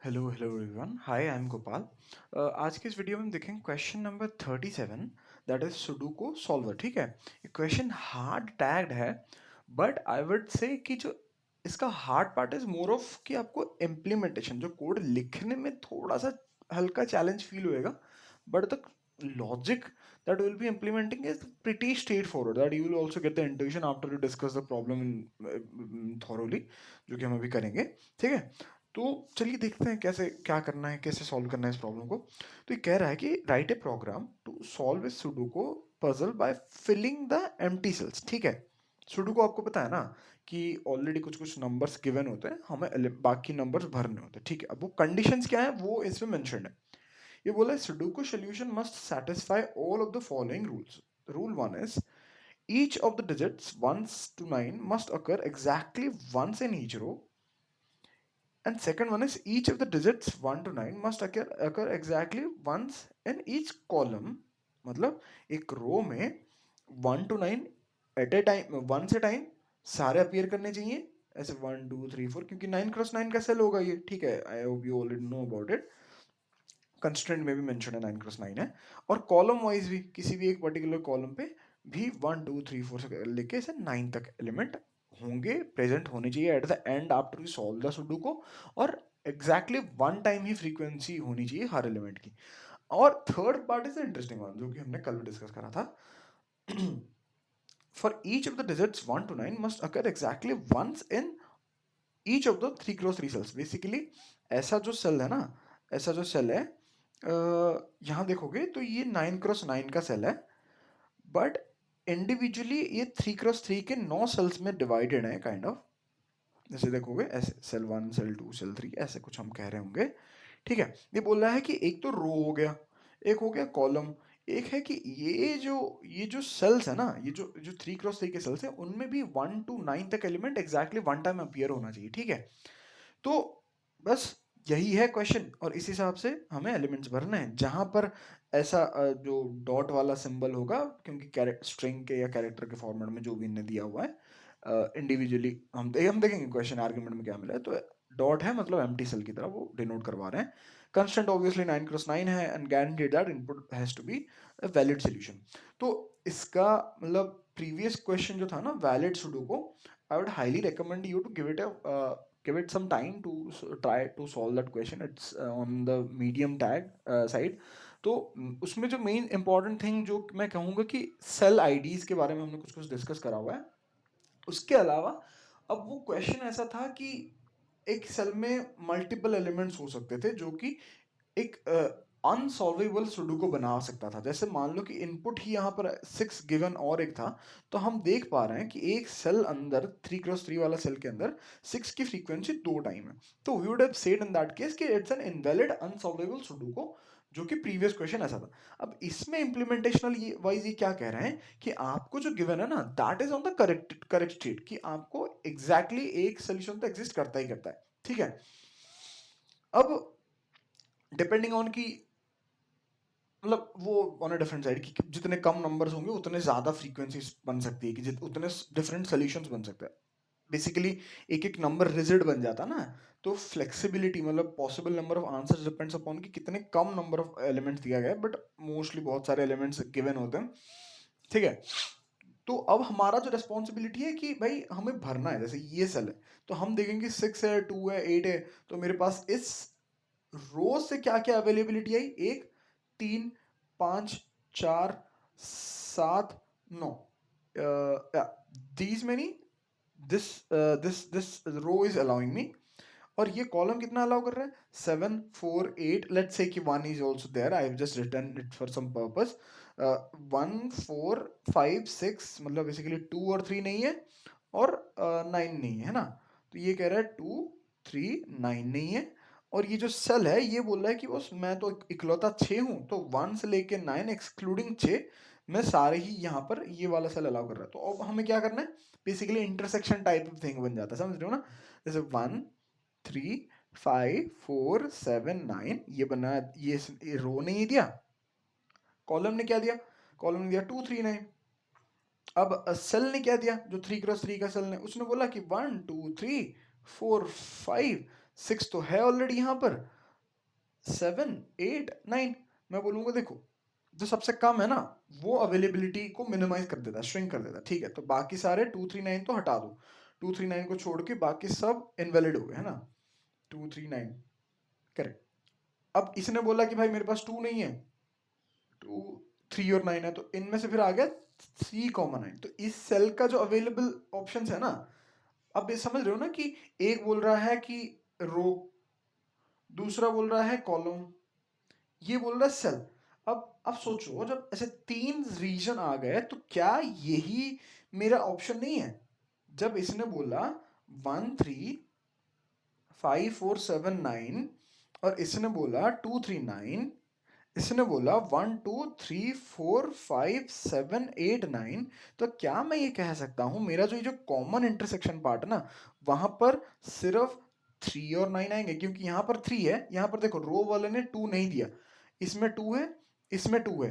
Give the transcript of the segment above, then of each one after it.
Hello hello everyone, hi I am Gopal. आज के इस वीडियो में हम देखेंगे question number 37, that is sudoku solver. ठीक है, ये क्वेश्चन हार्ड टैग्ड है, बट आई वुड से कि जो इसका hard part is more of कि आपको इम्प्लीमेंटेशन, जो कोड लिखने में थोड़ा सा हल्का चैलेंज फील होएगा, but the logic that we'll be implementing is pretty straightforward, that you will also get the intuition after you discuss the problem thoroughly, जो कि हम अभी करेंगे। ठीक है, तो चलिए देखते हैं कैसे क्या करना है, कैसे सॉल्व करना है इस प्रॉब्लम को। तो ये कह रहा है कि write a program to solve इस sudoku puzzle by filling the empty cells. ठीक है, सुडोकू आपको पता है ना कि ऑलरेडी कुछ कुछ नंबर्स गिवन होते हैं, हमें बाकी नंबर्स भरने होते हैं। ठीक है, अब वो कंडीशंस क्या है वो इसमें मेंशन है। ये बोला है sudoku solution must satisfy all of the following rules. Rule one is each of the digits 1 to 9 must occur exactly once in each row, and second one is each of the digits 1 to 9 must occur exactly once in each column। मतलब एक रो में 1 to 9 at a time, one से time सारे appear करने चाहिए, ऐसे 1 2 3 4, क्योंकि 9 cross 9 का सेल होगा ये। ठीक है, I hope you already know about it. Constraint में भी मेंशन है 9 क्रॉस 9 है, और कॉलम वाइज भी किसी भी एक पर्टिकुलर कॉलम पे भी 1 2 3 4 से लेके ऐसे 9 तक एलिमेंट होंगे, प्रेजेंट होने चाहिए at the end after you solve the sudoku. और एग्जैक्टली वन टाइम ही फ्रीक्वेंसी होनी चाहिए हर एलिमेंट की। और third part is interesting one, जो कि हमने कल डिस्कस करा था। For each of the digits 1 to 9 must occur exactly once in each of the 3 cross 3 cells. Basically ऐसा जो सेल है ना, ऐसा जो सेल है, यहाँ देखोगे तो ये 9 क्रॉस 9 का सेल है, बट इंडिविजुअली ये 3 क्रॉस 3 के 9 सेल्स में डिवाइडेड है काइंड ऑफ। जैसे देखोगे ऐसे सेल 1 सेल 2 सेल 3 ऐसे कुछ हम कह रहे होंगे। ठीक है, ये बोल रहा है कि एक तो रो हो गया, एक हो गया कॉलम, एक है कि ये जो सेल्स है ना, ये जो जो 3 क्रॉस 3 के सेल्स है, उनमें भी 1 to 9 तक element exactly one time appear होना चाहिए। ठीक है, तो बस यही है क्वेश्चन, और इस हिसाब से हमें एलिमेंट्स भरने हैं। जहां पर ऐसा जो डॉट वाला सिंबल होगा, क्योंकि स्ट्रिंग के या कैरेक्टर के फॉर्मेट में जो भी इन्हें दिया हुआ है, इंडिविजुअली हम देखेंगे क्वेश्चन आर्ग्यूमेंट में क्या मिला है। तो डॉट है मतलब एम्प्टी सेल की तरह वो डिनोट करवा रहे हैं। कंस्टेंट ऑब्वियसली 9 क्रॉस 9 है, and guaranteed that input has to be a valid solution. तो इसका मतलब प्रीवियस क्वेश्चन जो था ना valid sudoku, I would highly recommend you to give it some time to try to solve that question. It's on the medium tag side। तो उसमें जो main important thing जो मैं कहूँगा कि सेल आईडीज के बारे में हमने कुछ कुछ डिस्कस करा हुआ है। उसके अलावा अब वो क्वेश्चन ऐसा था कि एक सेल में मल्टीपल एलिमेंट्स हो सकते थे, जो कि एक अनसॉल्वेबल सुडोकू बना सकता था। जैसे मान लो कि इनपुट ही यहाँ पर 6 गिवन और एक था, तो हम देख पा रहे हैं कि एक सेल अंदर 3 क्रॉस 3 वाला सेल के अंदर 6 की फ्रीक्वेंसी 2 टाइम है। तो we would have said in that case कि it's an invalid unsolvable sudoku, जो कि प्रीवियस क्वेश्चन ऐसा था। अब इसमें इम्प्लीमेंटेशनल वाइज ये क्या कह रहे हैं कि आपको जो गिवन है ना, that is on the correct correct state, कि आपको एग्जैक्टली एक सोल्यूशन तो एग्जिस्ट करता ही करता है। ठीक है, अब डिपेंडिंग ऑन की मतलब वो ऑन अ डिफरेंट साइड, कि जितने कम नंबर्स होंगे उतने ज्यादा फ्रीक्वेंसी बन सकती है, कि उतने डिफरेंट सोल्यूशंस बन सकते हैं। बेसिकली एक एक नंबर रिजिड बन जाता ना, तो फ्लेक्सिबिलिटी मतलब possible number of answers depends upon कि कितने कम नंबर ऑफ एलिमेंट्स दिया गया है, बट मोस्टली बहुत सारे एलिमेंट्स गिवन होते हैं। ठीक है, तो अब हमारा जो रेस्पॉन्सिबिलिटी है कि भाई हमें भरना है। जैसे ये सेल है, तो हम देखेंगे 6 है, 2 है, 8 है, तो मेरे पास इस रोज से क्या क्या अवेलेबिलिटी आई, एक, तीन, पांच, चार, सात, नौ, these many, this row is allowing me. और ये कॉलम कितना अलाउ कर रहा है, 7 4 8, लेट्स से कि 1 is also there, I have just written it for some purpose. 1 4 5 6, मतलब बेसिकली 2 और 3 नहीं है, और 9 नहीं है ना। तो ये कह रहा है 2 3 9 नहीं है। और ये जो सेल है ये बोल रहा है कि बस मैं तो इकलौता 6 हूँ, तो 1 से लेके 9 एक्सक्लूडिंग 6, मैं सारे ही यहाँ पर ये वाला सेल अलाउ कर रहा है। तो अब हमें क्या करना है, basically intersection type of thing बन जाता है, समझ रहे हो ना। जैसे 1 3 5 4 7 9, ये बना, ये रो नहीं दिया, कॉलम ने क्या दिया, कॉलम ने दिया 2 3 9। अब सेल ने क्या दिया, जो 3 क्रॉस 3 का सेल ने, उसने बोला कि 1 2 3 4 5 6 तो है ऑलरेडी यहाँ पर, 7 8 9। मैं बोलूंगा देखो जो सबसे कम है ना वो अवेलेबिलिटी को मिनिमाइज कर देता है, श्रिंक कर देता है, ठीक है। तो बाकी सारे 239 तो हटा दो, 239 को छोड़ के बाकी सब इनवैलिड हो गए, है ना। 239 करेक्ट। अब इसने बोला कि भाई मेरे पास 2 नहीं है, 2 3 और 9 है, तो इनमें से फिर आ गया 3,9। तो इस सेल का जो अवेलेबल ऑप्शन है ना, अब ये समझ रहे हो ना कि एक बोल रहा है कि रो, दूसरा बोल रहा है कॉलम, ये बोल रहा है सेल। अब सोचो जब ऐसे 3 रीजन आ गए तो क्या यही मेरा ऑप्शन नहीं है। जब इसने बोला 1 3 5 4 7 9 और इसने बोला 2 3 9, इसने बोला 1 2 3 4 5 7 8 9, तो क्या मैं ये कह सकता हूं मेरा जो ये जो कॉमन इंटरसेक्शन पार्ट है ना वहां पर सिर्फ 3 और 9 आएंगे, क्योंकि यहां पर 3 है, यहां पर देखो रो वाले ने 2 नहीं दिया, इसमें 2 है, इसमें 2 है,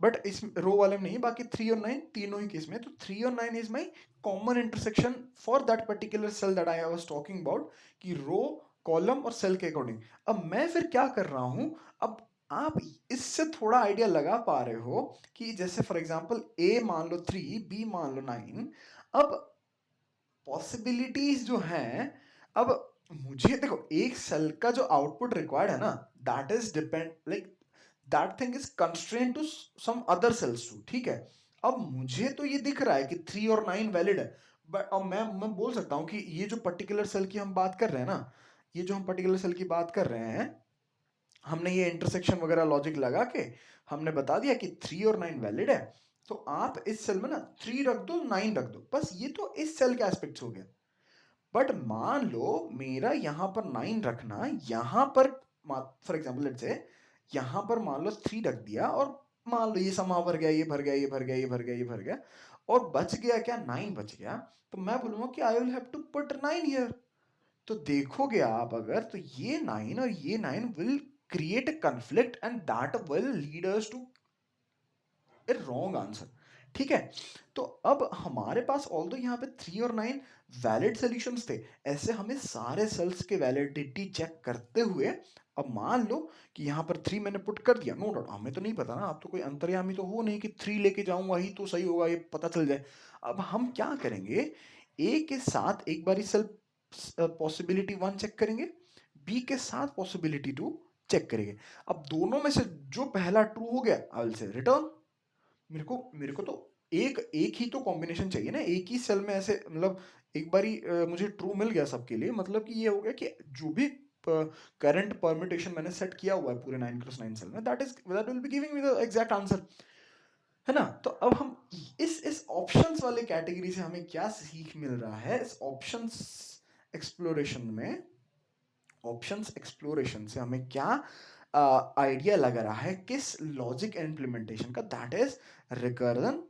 बट इस रो वाले में नहीं, बाकी 3 और 9 तीनों ही केस में। तो 3 और 9 is my common intersection for that particular cell that I was talking about, कि रो कॉलम और सेल के अकॉर्डिंग। अब मैं फिर क्या कर रहा हूं, अब आप इससे थोड़ा आइडिया लगा पा रहे हो कि जैसे फॉर एग्जांपल ए मान लो 3, बी मान लो 9। अब पॉसिबिलिटीज जो हैं, अब मुझे देखो एक सेल का जो आउटपुट रिक्वायर्ड है ना, that is depend like that thing is constraint to some other cells too, ठीक है। अब मुझे तो ये दिख रहा है कि 3 और 9 वैलिड है, बट अब मैं बोल सकता हूँ कि ये जो पर्टिकुलर सेल की हम बात कर रहे हैं ना, ये जो हम पर्टिकुलर सेल की बात कर रहे हैं, हमने ये इंटरसेक्शन वगैरह लॉजिक लगा के हमने बता दिया कि 3 और 9 वैलिड है। तो आप इस सेल में ना 3 रख दो, 9 रख दो, बस ये तो इस सेल के एस्पेक्ट्स हो गया। बट मान लो मेरा यहां पर 9 रखना, यहां पर फॉर एग्जाम्पल लेट्स से यहां पर मान लो 3 रख दिया, और मान लो ये समा भर गया, ये भर गया, ये भर गया, ये भर गया, ये भर गया, और बच गया क्या, 9 बच गया। तो मैं बोलूंगा कि I will have to put 9 here. तो देखोगे आप अगर तो ये 9 और ये 9 will create a conflict and that will lead us to a wrong answer, ठीक है। तो अब हमारे पास ऑल्दो यहाँ पे 3 और 9 वैलिड सॉल्यूशंस थे, ऐसे हमें सारे सेल्स के वैलिडिटी चेक करते हुए, अब मान लो कि यहाँ पर 3 मैंने पुट कर दिया, नो डाउट हमें तो नहीं पता ना, आप तो कोई अंतर्यामी तो हो नहीं कि 3 लेके जाऊंगा ही तो सही होगा, ये पता चल जाए। अब हम क्या करेंगे, ए के साथ एक बारी सेल पॉसिबिलिटी 1 चेक करेंगे, बी के साथ पॉसिबिलिटी 2 चेक करेंगे। अब दोनों में से जो पहला ट्रू हो गया आई विल से रिटर्न। मेरे को तो एक एक ही तो कॉम्बिनेशन चाहिए ना, एक ही सेल में ऐसे, मतलब एक बारी मुझे ट्रू मिल गया सबके लिए, मतलब कि ये हो गया कि जो भी करंट परम्यूटेशन मैंने सेट किया हुआ है पूरे 9 क्रॉस 9 सेल में, that will be giving me the exact answer, है ना। तो अब हम इस ऑप्शंस वाले कैटेगरी से हमें क्या सीख मिल रहा है, इस ऑप्शंस एक्सप्लोरेशन में, ऑप्शंस एक्सप्लोरेशन से हमें क्या आइडिया लग रहा है किस लॉजिक इम्प्लीमेंटेशन का, दैट इज रिकर्जन,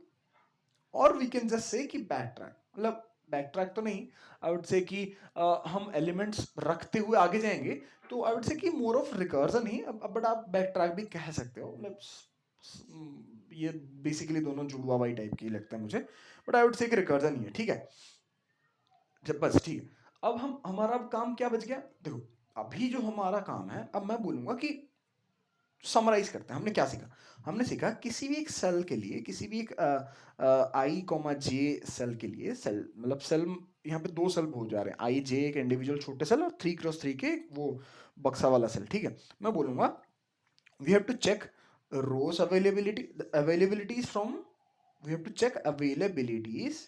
और वी कैन जस्ट से कि बैक ट्रैक, मतलब बैक ट्रैक तो नहीं, आई वुड से कि हम एलिमेंट्स रखते हुए आगे जाएंगे, तो आई वुड से कि more of recursion he, but आप बैक ट्रैक भी कह सकते हो, मतलब ये बेसिकली दोनों जुड़वा हुआ टाइप की लगता है मुझे, बट आई वुड से कि रिकर्जन ही है, ठीक है। जब बस ठीक है, अब हम हमारा अब काम क्या बच गया, देखो अभी जो हमारा काम है, अब मैं बोलूंगा कि समराइज करते हैं हमने क्या सीखा। हमने सीखा किसी भी एक सेल के लिए, किसी भी एक आई कॉमा जे सेल के लिए, सेल मतलब सेल यहाँ पे 2 सेल हो जा रहे हैं, आई जे एक इंडिविजुअल छोटे सेल और 3 क्रॉस 3 के वो बक्सा वाला सेल, ठीक है। मैं बोलूंगा we have to check rows availabilities from, we have to check availabilities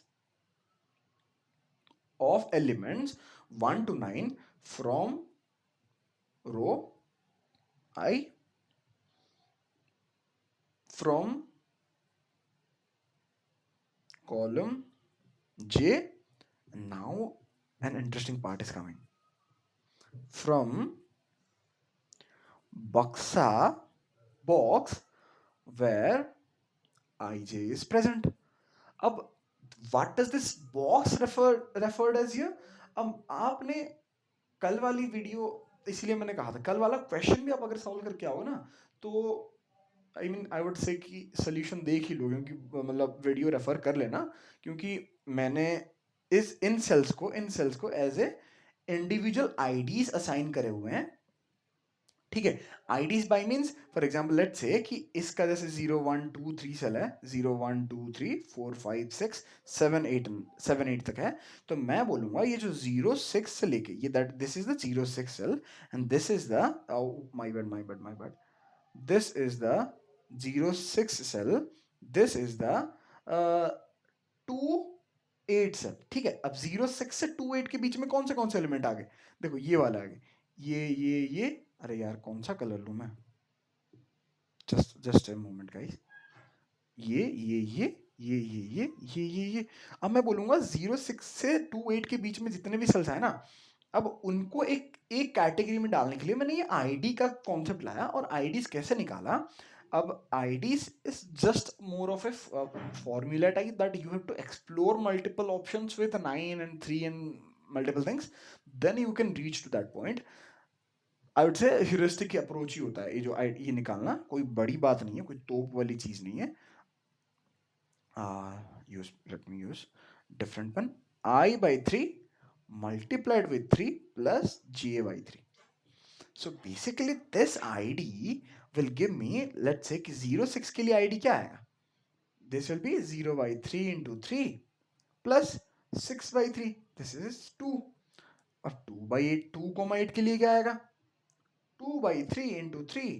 of elements 1 to 9 from row I, from column J. Now an interesting part is coming, from boxa box where ij is present. अब what does this box referred as here? अब आपने कल वाली video, इसलिए मैंने कहा था कल वाला क्वेश्चन भी आप अगर सॉल्व करके आओ ना, तो आई मीन आई वुड से कि सोल्यूशन देख ही लो, क्योंकि मतलब वीडियो रेफर कर लेना, क्योंकि मैंने इन सेल्स को as a individual IDs assign करे हुए हैं, ठीक है। IDs by means for example let's say कि इसका जैसे 0 1 2 3 सेल है, 0 1 2 3 4 5 6 7 8 7 8 तक है, तो मैं बोलूंगा ये जो 0 6 से लेके ये that this is the 0 6 cell and this is the my bad this is the 0 6 cell, this is the 2 8 cell, ठीक है। अब 0 6 से 2 8 के बीच में कौन से एलिमेंट आ गए, देखो ये वाला आ गए, ये अरे यार कौन सा कलर लूं मैं, जस्ट ए मोमेंट गाइस, ये अब मैं बोलूंगा 0 6 से 2 8 के बीच में जितने भी सेल्स है ना, अब उनको एक एक कैटेगरी में डालने के लिए मैंने ये आईडी का कॉन्सेप्ट लाया और आईडीज कैसे निकाला। अब IDs is just more of a formula type that you have to explore multiple options with 9 and 3 and multiple things, then you can reach to that point. I would say heuristic approach ही होता है ये जो ये निकालना, कोई बड़ी बात नहीं है, कोई तोप वाली चीज नहीं है। let me use different one, I by 3 multiplied with 3 plus j by 3. So basically this id will give me, let's say कि 0 6 के लिए id क्या आएगा, this will be 0 by 3 into 3 plus 6 by 3, this is 2, और 2 by 8 2, 8 के लिए क्या आएगा, 2 by 3 into 3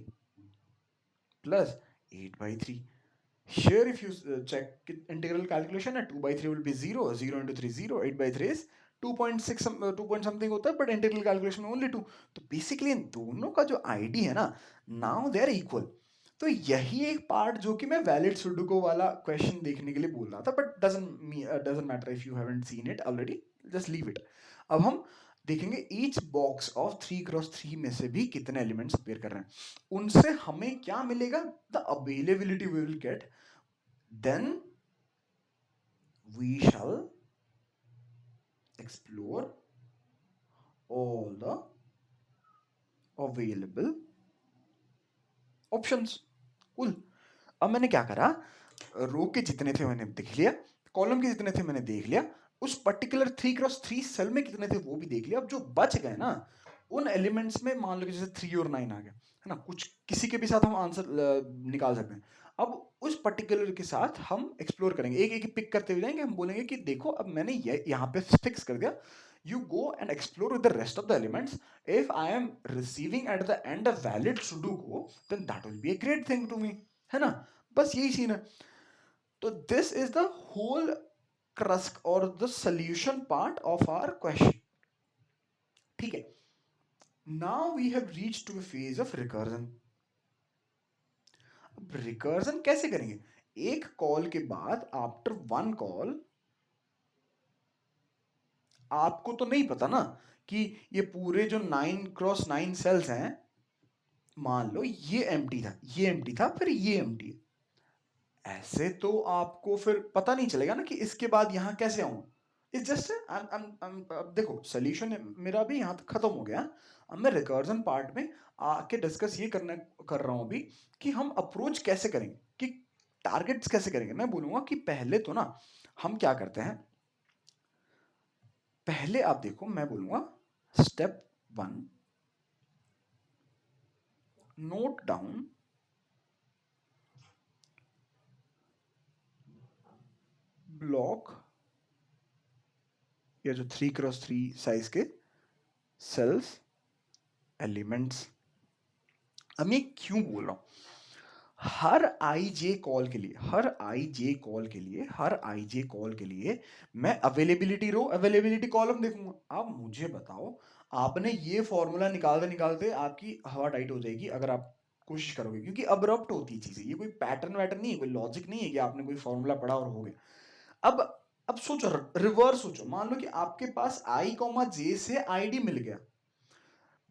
plus 8 by 3. Here if you check integral calculation, 2 by 3 will be 0, 0 into 3 0, 8 by 3 is 2.6 2 point something होता है, but integral calculation में only 2. तो basically इन दोनों का जो ID है ना, now they are equal. तो यही एक पार्ट जो कि मैं वैलिड सुडोकू वाला क्वेश्चन देखने के लिए बोल रहा था, but doesn't matter if you haven't seen it already, just leave it. अब हम देखेंगे ईच बॉक्स ऑफ 3x3 में से भी कितने एलिमेंट्स अपीयर कर रहे हैं, उनसे हमें क्या मिलेगा, the availability we will get, then we shall explore all the available options. Cool. अब मैंने क्या करा, रो के जितने थे मैंने देख लिया, कॉलम के जितने थे मैंने देख लिया, उस पर्टिकुलर 3x3 सेल में कितने थे वो भी देख लिया। अब जो बच गए ना उन एलिमेंट्स में, मान लो कि जैसे 3 और 9 आ गया है ना, कुछ किसी के भी साथ हम आंसर निकाल सकते हैं। अब उस पर्टिकुलर के साथ हम एक्सप्लोर करेंगे, एक एक पिक करते हुए जाएंगे, हम बोलेंगे कि देखो अब मैंने ये यहाँ पे फिक्स कर दिया, you go and explore with the rest of the elements. If I am receiving at the end a valid sudoku, then that will be a great thing to me, है ना। बस यही सीन है। तो this is the whole crux or the solution part of our question, ठीक है। now we have reached to a phase of recursion. अब recursion कैसे करेंगे, एक कॉल के बाद आफ्टर वन कॉल आपको तो नहीं पता ना कि ये पूरे जो 9x9 सेल्स हैं, मान लो ये एम्प्टी था, ये एम्प्टी था, फिर ये एम्प्टी है, ऐसे तो आपको फिर पता नहीं चलेगा ना कि इसके बाद यहां कैसे आऊं। इट्स जस्ट अब देखो सोल्यूशन मेरा भी यहां तक खत्म हो गया। अब मैं रिकर्जन पार्ट में आके डिस्कस ये कर रहा हूं अभी कि हम अप्रोच कैसे करेंगे, कि टारगेट्स कैसे करेंगे। मैं बोलूंगा कि पहले तो ना हम क्या करते हैं, पहले आप देखो, मैं बोलूंगा स्टेप 1, नोट डाउन ब्लॉक या जो 3x3 साइज के सेल्स एलिमेंट्स। अब मैं क्यों बोल रहा हूं, हर आई जे कॉल के लिए, हर आई जे कॉल के लिए मैं अवेलेबिलिटी रो अवेलेबिलिटी कॉलम देखूंगा। अब मुझे बताओ, आपने ये फॉर्मूला निकालते निकालते आपकी हवा टाइट हो जाएगी अगर आप कोशिश करोगे, क्योंकि अब्रप्ट होती है चीजें, ये कोई पैटर्न वैटर्न नहीं है, कोई लॉजिक नहीं है कि आपने कोई फॉर्मूला पढ़ा और हो गया। अब सोचो, रिवर्स सोचो, मान लो कि आपके पास आई कॉमा जे से आईडी मिल गया,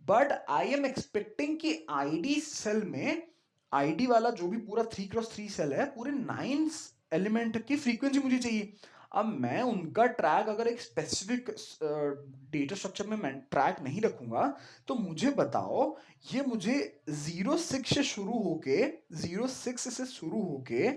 बट आई एम एक्सपेक्टिंग कि आईडी सेल में, आईडी वाला जो भी पूरा 3x3 सेल है, पूरे 9 एलिमेंट की फ्रीक्वेंसी मुझे चाहिए। अब मैं उनका ट्रैक अगर एक स्पेसिफिक डेटा स्ट्रक्चर में मैं ट्रैक नहीं रखूंगा, तो मुझे बताओ, ये मुझे 0 6 से शुरू होके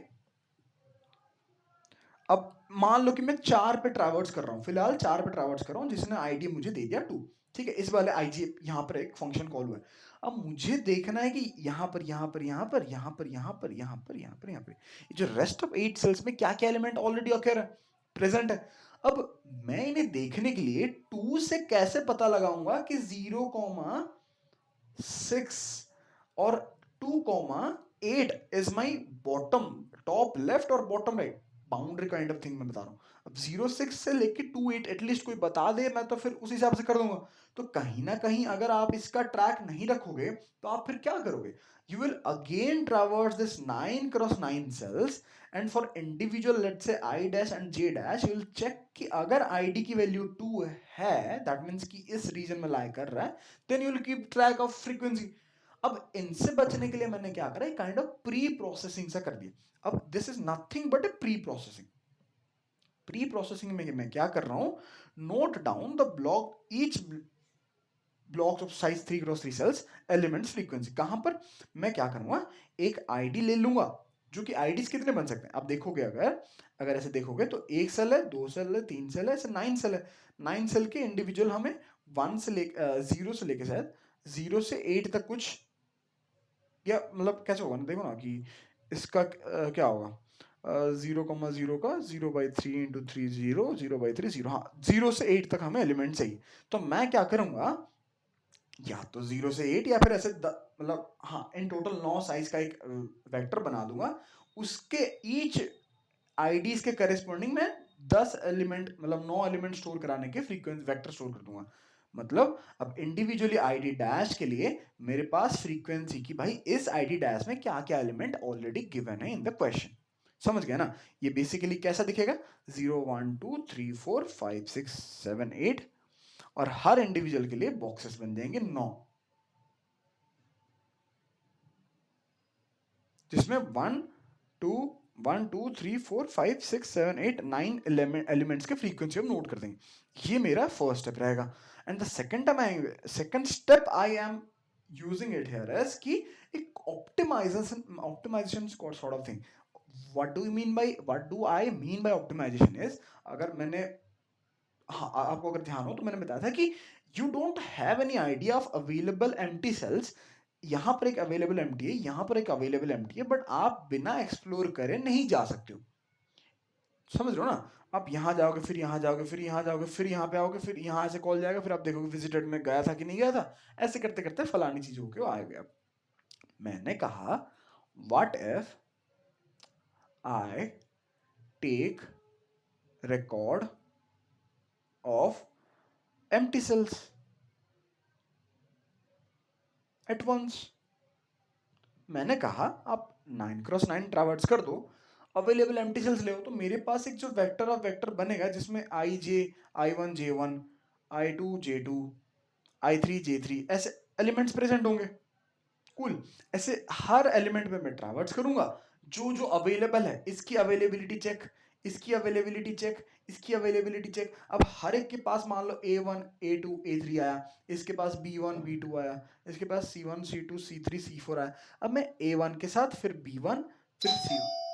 अब मान लो कि मैं 4 पे ट्रैवर्स कर रहा हूं, फिलहाल 4 पे ट्रैवर्स कर रहा हूं, जिसने आईडी मुझे दे दिया 2, ठीक है, इस वाले आईजी यहाँ पर एक फंक्शन कॉल हुआ है। अब मुझे देखना है कि यहाँ पर, यहाँ पर, यहाँ पर, यहाँ पर, यहाँ पर, यहाँ पर, यहाँ पर, यहाँ पर, ये जो रेस्ट ऑफ 8 सेल्स में क्या-क्या एलिमेंट ऑलरेडी ऑकर है, प्रेजेंट है। अब मैं इन्हें देखने के लिए 2 से कैसे पता लगाऊंगा कि 0,6 और 2,8 is my bottom, top left और bottom right, boundary kind of thing मैं बता रहा हूं। अब 0,6 से लेके 2,8 एटलीस्ट कोई बता दे, मैं तो फिर उस हिसाब से कर दूंगा। तो कहीं ना कहीं अगर आप इसका ट्रैक नहीं रखोगे तो आप फिर क्या करोगे, you will again traverse this 9x9 cells and for individual let's say I dash and J dash you will check कि अगर ID की वैल्यू 2 है that means कि इस रीजन में लाई कर रहा है, then you will keep track of frequency। अब इनसे बचने के लिए मैंने क्या करा, काइंड ऑफ प्री प्रोसेसिंग सा कर दिया। अब this is nothing but a pre processing. Pre processing में मैं क्या कर रहा हूं, note down the block each blocks of size 3x3 cells elements frequency. कहां पर मैं क्या करूंगा, एक आईडी ले लूंगा, जो कि आईडीज कितने बन सकते हैं आप देखोगे, अगर ऐसे देखोगे तो 1 सेल है, 2 सेल है, 3 सेल है, ऐसे 9 सेल है। 9 सेल के इंडिविजुअल हमें 1 से ले 0 से लेके शायद 0 से 8 तक कुछ, या मतलब कैसे होगा ना, देखो ना कि इसका क्या होगा, 0,0 का 0/3 इंटू 3 0, 0/3 0, हाँ 0 से 8 तक हमें एलिमेंट चाहिए। तो मैं क्या करूंगा, या तो 0 से 8 या फिर ऐसे मतलब हाँ इन टोटल 9 साइज का एक वेक्टर बना दूंगा, उसके ईच आईडीज के करेस्पॉन्डिंग में 10 एलिमेंट मतलब 9 एलिमेंट स्टोर कराने के फ्रीक्वेंसी वेक्टर स्टोर कर दूंगा। मतलब अब इंडिविजुअली आईडी डैश के लिए मेरे पास फ्रीक्वेंसी की भाई इस आईडी डैश में क्या क्या एलिमेंट ऑलरेडी गिवन है इन द क्वेश्चन। समझ गया ना, ये बेसिकली कैसा दिखेगा, 0 1 2 3 4 5 6 7 8 और हर इंडिविजुअल के लिए बॉक्सेस बन जाएंगे 9, जिसमें 1 2 1 2 3 4 5 6 7 8 9 एलिमेंट्स के फ्रीक्वेंसी हम नोट कर देंगे। ये मेरा फर्स्ट स्टेप रहेगा। And the second step I am using it here as कि एक optimization sort of thing. What do I mean by optimization is, अगर मैंने, हाँ आपको अगर ध्यान हो तो मैंने बताया था कि you don't have any idea of available empty cells. यहां पर एक अवेलेबल एम्प्टी है, यहां पर एक अवेलेबल एम्प्टी है, बट आप बिना एक्सप्लोर करे नहीं जा सकते हो। समझ रहे हो ना, आप यहां जाओगे, फिर यहां जाओगे, फिर यहां जाओगे, फिर यहां पे आओगे, फिर यहां से कॉल जाएगा, फिर आप देखोगे विजिटेड में गया था कि नहीं गया था, ऐसे करते करते फलानी चीज होके आएगा। अब मैंने कहा what if I take record of empty cells at once. मैंने कहा आप 9x9 ट्रावर्स कर दो, अवेलेबल एम्प्टी सेल्स ले, तो मेरे पास एक जो वेक्टर ऑफ वेक्टर बनेगा जिसमें I1 J1 I2 J2 I3 J3 ऐसे एलिमेंट्स प्रेजेंट होंगे। कूल, ऐसे हर एलिमेंट में मैं ट्रावर्स करूंगा, जो जो अवेलेबल है इसकी अवेलेबिलिटी चेक, इसकी अवेलेबिलिटी चेक, इसकी अवेलेबिलिटी चेक। अब हर एक के पास मान लो A1 A2 A3 आया, इसके पास B1 B2 आया, इसके पास C1 C2 C3 C4 आया। अब मैं A1 के साथ फिर B1 फिर C1